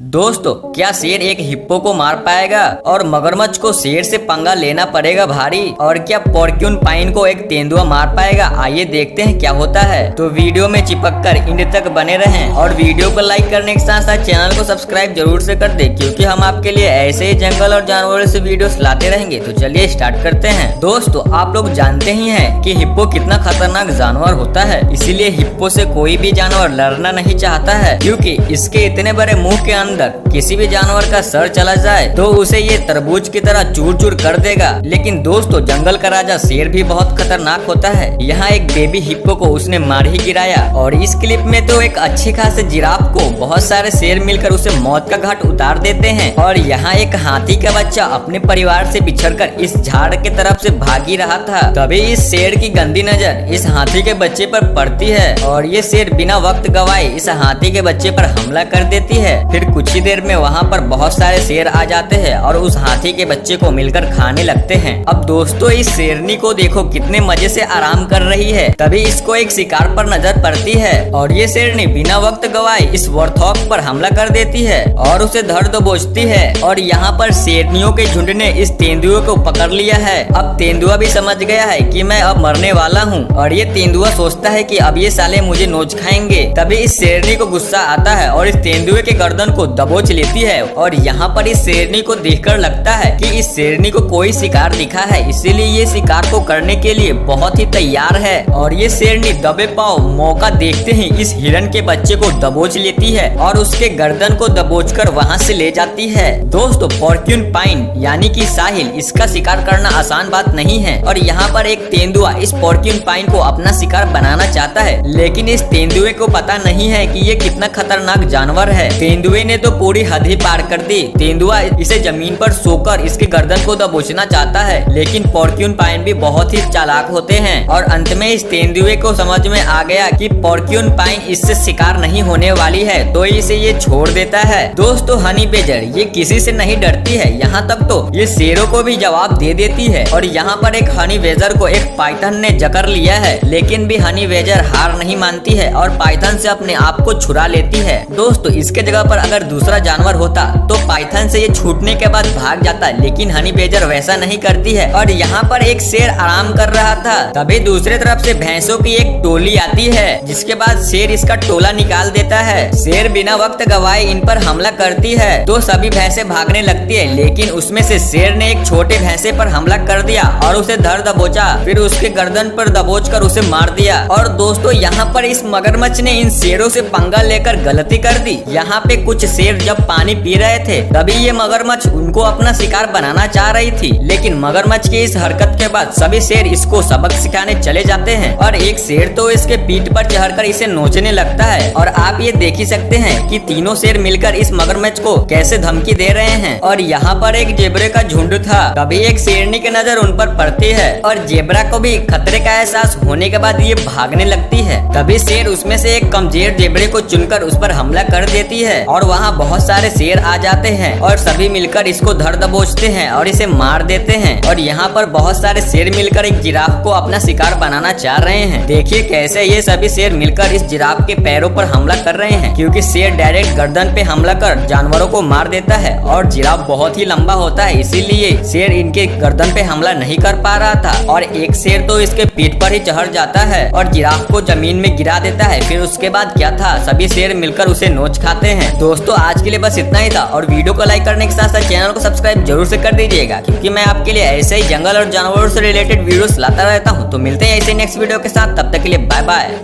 दोस्तों, क्या शेर एक हिप्पो को मार पाएगा और मगरमच्छ को शेर से पंगा लेना पड़ेगा भारी? और क्या पोर्क्यूपाइन को एक तेंदुआ मार पाएगा? आइए देखते हैं क्या होता है। तो वीडियो में चिपककर एंड तक बने रहें और वीडियो को लाइक करने के साथ साथ चैनल को सब्सक्राइब जरूर से कर दे, क्योंकि हम आपके लिए ऐसे ही जंगल और जानवरों से वीडियोस लाते रहेंगे। तो चलिए स्टार्ट करते हैं। दोस्तों, आप लोग जानते ही हैं कि हिप्पो कितना खतरनाक जानवर होता है, इसीलिए हिप्पो से कोई भी जानवर लड़ना नहीं चाहता है, क्योंकि इसके इतने बड़े मुंह के अंदर किसी भी जानवर का सर चला जाए तो उसे ये तरबूज की तरह चूर चूर कर देगा। लेकिन दोस्तों, जंगल का राजा शेर भी बहुत खतरनाक होता है। यहाँ एक बेबी हिप्पो को उसने मार ही गिराया, और इस क्लिप में तो एक अच्छे खासे जिराफ को बहुत सारे शेर मिलकर उसे मौत का घाट उतार देते हैं। और यहाँ एक हाथी का बच्चा अपने परिवार से बिछड़कर इस झाड़ के तरफ से भाग ही रहा था, तभी इस शेर की गंदी नजर इस हाथी के बच्चे पर पड़ती है और ये शेर बिना वक्त गवाए इस हाथी के बच्चे पर हमला कर देती है। फिर कुछ ही देर में वहाँ पर बहुत सारे शेर आ जाते हैं और उस हाथी के बच्चे को मिलकर खाने लगते हैं। अब दोस्तों, इस शेरनी को देखो कितने मजे से आराम कर रही है। तभी इसको एक शिकार पर नजर पड़ती है और ये शेरनी बिना वक्त गवाए इस वॉर्थॉग पर हमला कर देती है और उसे धर दबोचती है। और यहाँ पर शेरनियों के झुंड ने इस तेंदुए को पकड़ लिया है। अब तेंदुआ भी समझ गया है कि मैं अब मरने वाला हूँ, और ये तेंदुआ सोचता है कि अब ये साले मुझे नोच खाएंगे। तभी इस शेरनी को गुस्सा आता है और इस तेंदुए के गर्दन को दबोच लेती है। और यहाँ पर इस शेरनी को देखकर लगता है कि इस शेरनी को कोई शिकार दिखा है, इसीलिए ये शिकार को करने के लिए बहुत ही तैयार है। और ये शेरनी दबे पाव मौका देखते ही इस हिरन के बच्चे को दबोच लेती है और उसके गर्दन को दबोचकर वहाँ से ले जाती है। दोस्तों, पोर्क्यूपाइन यानी कि साहिल, इसका शिकार करना आसान बात नहीं है। और यहाँ पर एक तेंदुआ इस पोर्क्यूपाइन को अपना शिकार बनाना चाहता है, लेकिन इस तेंदुए को पता नहीं है कि ये कितना खतरनाक जानवर है। तेंदुए ने तो पूरी हद ही पार कर दी। तेंदुआ इसे जमीन पर सोकर इसके गर्दन को दबोचना चाहता है, लेकिन पोर्क्यूपाइन भी बहुत ही चालाक होते हैं। और अंत में इस तेंदुए को समझ में आ गया कि पोर्क्यूपाइन इससे शिकार नहीं होने वाली है, तो इसे ये छोड़ देता है। दोस्तों, हनी बेजर ये किसी से नहीं डरती है, यहाँ तक तो ये शेरों को भी जवाब दे देती है। और यहाँ पर एक हनी बेजर को एक पाइथन ने जकड़ लिया है, लेकिन भी हनी बेजर हार नहीं मानती है और पाइथन से अपने आप को छुड़ा लेती है। दोस्तों, इसके जगह पर अगर दूसरा जानवर होता तो पाइथन से ये छूटने के बाद भाग जाता, लेकिन हनी बेजर वैसा नहीं करती है। और यहाँ पर एक शेर आराम कर रहा था, तभी दूसरे तरफ से भैंसों की एक टोली आती है, जिसके बाद शेर इसका टोला निकाल देता है। शेर बिना वक्त गवाए इन पर हमला करती है तो सभी भैंसे भागने लगती है, लेकिन उसमें से शेर ने एक छोटे भैंसे पर हमला कर दिया और उसे धर दबोचा, फिर उसके गर्दन पर दबोच कर उसे मार दिया। और दोस्तों, यहाँ पर इस मगरमच्छ ने इन शेरों से पंगा लेकर गलती कर दी। यहाँ पे कुछ शेर जब पानी पी रहे थे, तभी ये मगरमच्छ उनको अपना शिकार बनाना चाह रही थी, लेकिन मगरमच्छ की इस हरकत के बाद सभी शेर इसको सबक सिखाने चले जाते हैं और एक शेर तो इसके पीठ पर चढ़कर इसे नोचने लगता है। और आप ये देख ही सकते हैं कि तीनों शेर मिलकर इस मगरमच्छ को कैसे धमकी दे रहे हैं। और यहाँ पर एक जेबरे का झुंड था, तभी एक शेरनी की नजर उन पर पड़ती है और जेबरा को भी खतरे का एहसास होने के बाद ये भागने लगती है। तभी शेर उसमें से एक कमजोर जेबरे को चुनकर उस पर हमला कर देती है और वहाँ बहुत सारे शेर आ जाते हैं और सभी मिलकर इसको धर दबोचते हैं और इसे मार देते हैं। और यहाँ पर बहुत सारे शेर मिलकर एक जिराफ को अपना शिकार बनाना चाह रहे हैं। देखिए कैसे ये सभी शेर मिलकर इस जिराफ के पैरों पर हमला कर रहे हैं, क्योंकि शेर डायरेक्ट गर्दन पे हमला कर जानवरों को मार देता है और जिराफ बहुत ही लंबा होता है, इसीलिए शेर इनके गर्दन पे हमला नहीं कर पा रहा था। और एक शेर तो इसके पीठ पर ही चढ़ जाता है और जिराफ को जमीन में गिरा देता है। फिर उसके बाद क्या था, सभी शेर मिलकर उसे नोच खाते हैं। दोस्तों, आज के लिए बस इतना ही था और वीडियो को लाइक करने के साथ साथ चैनल को सब्सक्राइब जरूर से कर दीजिएगा, क्योंकि मैं आपके लिए ऐसे ही जंगल और जानवरों से रिलेटेड वीडियोस लाता रहता हूँ। तो मिलते हैं ऐसे नेक्स्ट वीडियो के साथ, तब तक के लिए बाय बाय।